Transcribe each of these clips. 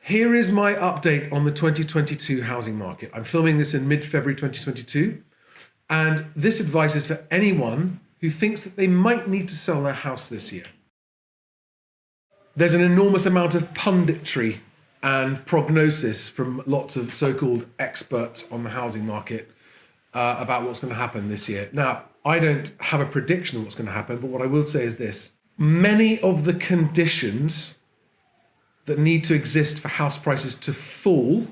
Here is my update on the 2022 housing market. I'm filming this in mid-February 2022, and this advice is for anyone who thinks that they might need to sell their house this year. There's an enormous amount of punditry and prognosis from lots of so-called experts on the housing market about what's going to happen this year. Now, I don't have a prediction of what's going to happen, but what I will say is this. Many of the conditions that need to exist for house prices to fall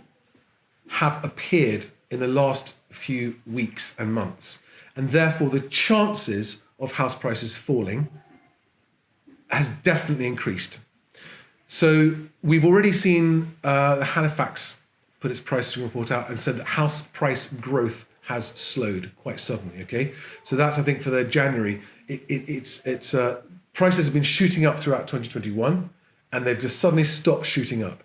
have appeared in the last few weeks and months. And therefore, the chances of house prices falling has definitely increased. So we've already seen the Halifax put its pricing report out and said that house price growth has slowed quite suddenly. Okay, so that's, I think, for the January. Prices have been shooting up throughout 2021, and they've just suddenly stopped shooting up.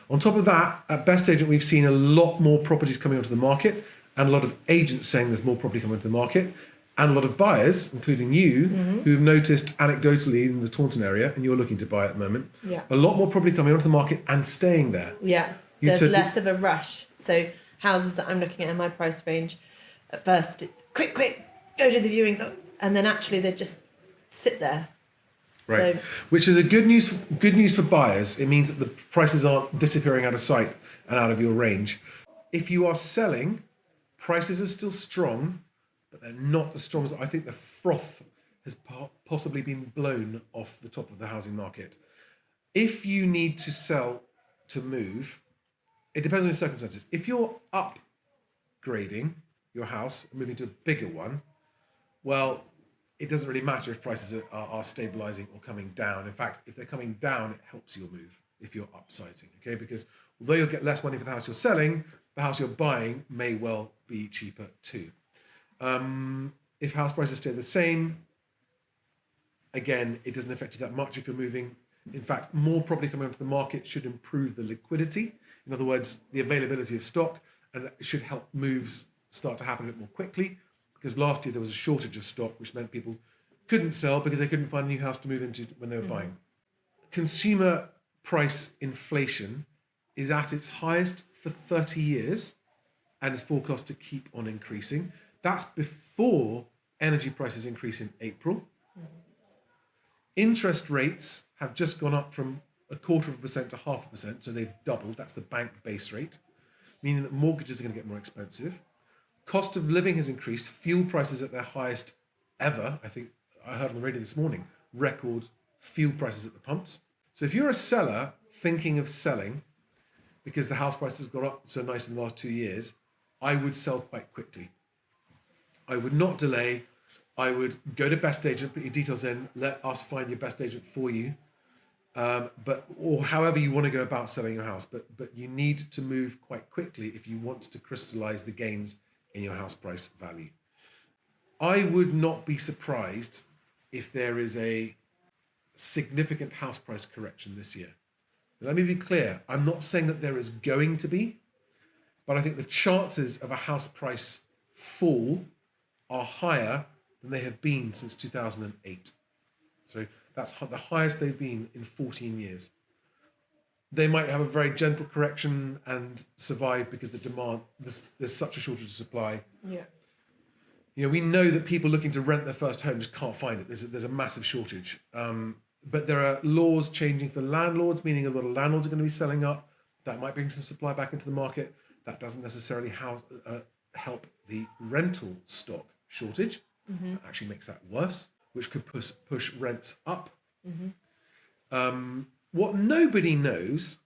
On top of that, at Best Agent, we've seen a lot more properties coming onto the market, and a lot of agents saying there's more property coming onto the market, and a lot of buyers, including you, who've noticed anecdotally in the Taunton area, and you're looking to buy at the moment, a lot more property coming onto the market and staying there. Yeah, there's less of a rush. So houses that I'm looking at in my price range, at first it's quick, go to the viewings, and then actually they just sit there. Right, So, which is a good news for buyers. It means that the prices aren't disappearing out of sight and out of your range. If you are selling, prices are still strong, but they're not as strong as I think the froth has possibly been blown off the top of the housing market. If you need to sell to move, it depends on your circumstances. If you're upgrading your house and moving to a bigger one, well, it doesn't really matter if prices are stabilizing or coming down. In fact, if they're coming down, it helps your move if you're upsizing, okay? Because although you'll get less money for the house you're selling, the house you're buying may well be cheaper too. If house prices stay the same, again, it doesn't affect you that much if you're moving. In fact, more property coming onto the market should improve the liquidity. In other words, the availability of stock, and it should help moves start to happen a bit more quickly. Because last year there was a shortage of stock, which meant people couldn't sell because they couldn't find a new house to move into when they were buying. Consumer price inflation is at its highest for 30 years and is forecast to keep on increasing. That's before energy prices increase in April. Interest rates have just gone up from 0.25% to 0.5%, so they've doubled. That's the bank base rate, meaning that mortgages are going to get more expensive. Cost of living has increased. Fuel prices at their highest ever. I think I heard on the radio this morning, record fuel prices at the pumps. So if you're a seller thinking of selling because the house prices have gone up so nice in the last 2 years, I would sell quite quickly. I would not delay. I would go to Best Agent, put your details in, let us find your best agent for you. Or however you want to go about selling your house. But you need to move quite quickly if you want to crystallize the gains in your house price value. I would not be surprised if there is a significant house price correction this year. Let me be clear, I'm not saying that there is going to be, but I think the chances of a house price fall are higher than they have been since 2008. So that's the highest they've been in 14 years. They might have a very gentle correction and survive because the demand, there's such a shortage of supply. yeah. You know, we know that people looking to rent their first home just can't find it. There's a massive shortage. But there are laws changing for landlords, meaning a lot of landlords are going to be selling up. That might bring some supply back into the market. That doesn't necessarily help the rental stock shortage. It actually makes that worse, which could push rents up. What nobody knows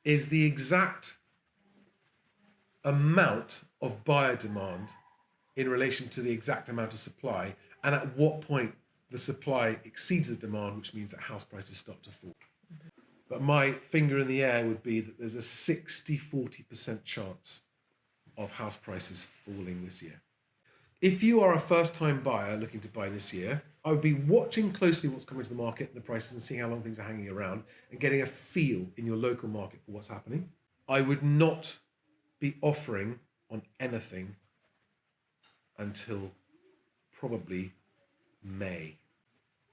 is the exact amount of buyer demand in relation to the exact amount of supply, and at what point the supply exceeds the demand, which means that house prices start to fall. But my finger in the air would be that there's a 60-40% chance of house prices falling this year. If you are a first-time buyer looking to buy this year, I would be watching closely what's coming to the market and the prices and seeing how long things are hanging around and getting a feel in your local market for what's happening. I would not be offering on anything until probably May.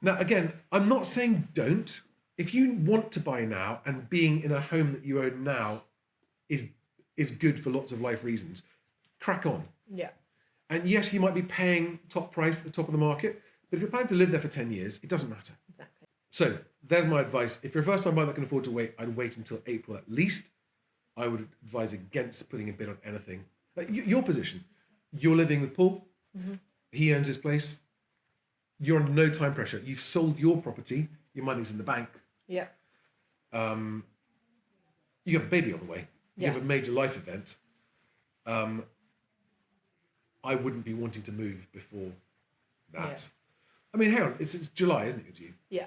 Now, again, I'm not saying don't. if you want to buy now and being in a home that you own now is good for lots of life reasons, crack on. Yeah. And yes, you might be paying top price at the top of the market, but if you're planning to live there for 10 years, it doesn't matter. Exactly. So there's my advice. If you're a first time buyer that can afford to wait, I'd wait until April at least. I would advise against putting a bid on anything. Like your position, you're living with Paul, he owns his place, you're under no time pressure. You've sold your property, your money's in the bank, Yeah. you have a baby on the way, you Yeah. have a major life event. I wouldn't be wanting to move before that. Yeah. I mean, hang on, it's July, isn't it, with you? Yeah.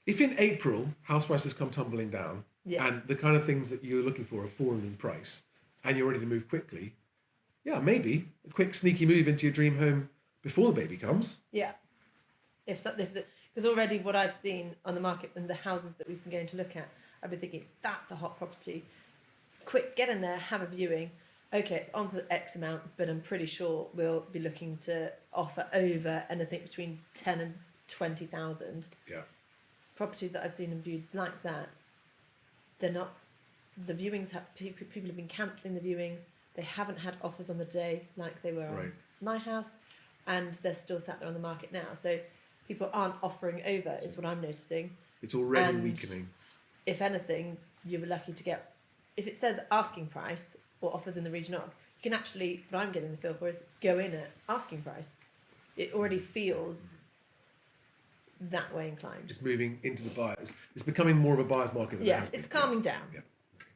If in April house prices come tumbling down Yeah. and the kind of things that you're looking for have fallen in price and you're ready to move quickly, yeah, maybe a quick sneaky move into your dream home before the baby comes. Yeah. Because already what I've seen on the market and the houses that we've been going to look at, I've been thinking that's a hot property. Quick, get in there, have a viewing. Okay, it's on for X amount, but I'm pretty sure we'll be looking to offer over anything between 10 and 20,000. Yeah. Properties that I've seen and viewed like that, they're not. The viewings have people have been cancelling the viewings. They haven't had offers on the day like they were Right. on my house, and they're still sat there on the market now. So people aren't offering over, is what I'm noticing. It's already And weakening. If anything, you were lucky to get. If it says asking price or offers in the region of, you can actually. What I'm getting the feel for is go in at asking price. It already feels that way inclined. It's moving into the buyers. It's becoming more of a buyer's market than it Yeah, has been. it's calming down. Yeah. Okay.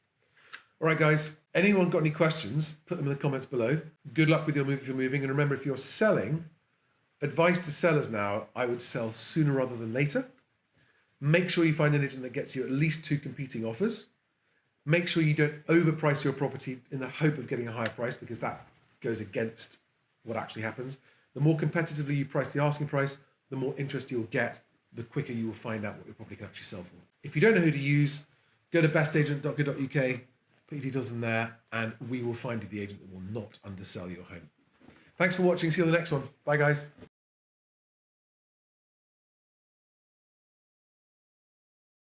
All right, guys. Anyone got any questions? Put them in the comments below. Good luck with your move if you're moving. And remember, if you're selling, advice to sellers now, I would sell sooner rather than later. Make sure you find an agent that gets you at least 2 competing offers. Make sure you don't overprice your property in the hope of getting a higher price, because that goes against what actually happens. The more competitively you price the asking price, the more interest you'll get, the quicker you will find out what your property can actually sell for. If you don't know who to use, go to bestagent.co.uk, put your details in there, and we will find you the agent that will not undersell your home. Thanks for watching. See you on the next one. Bye, guys.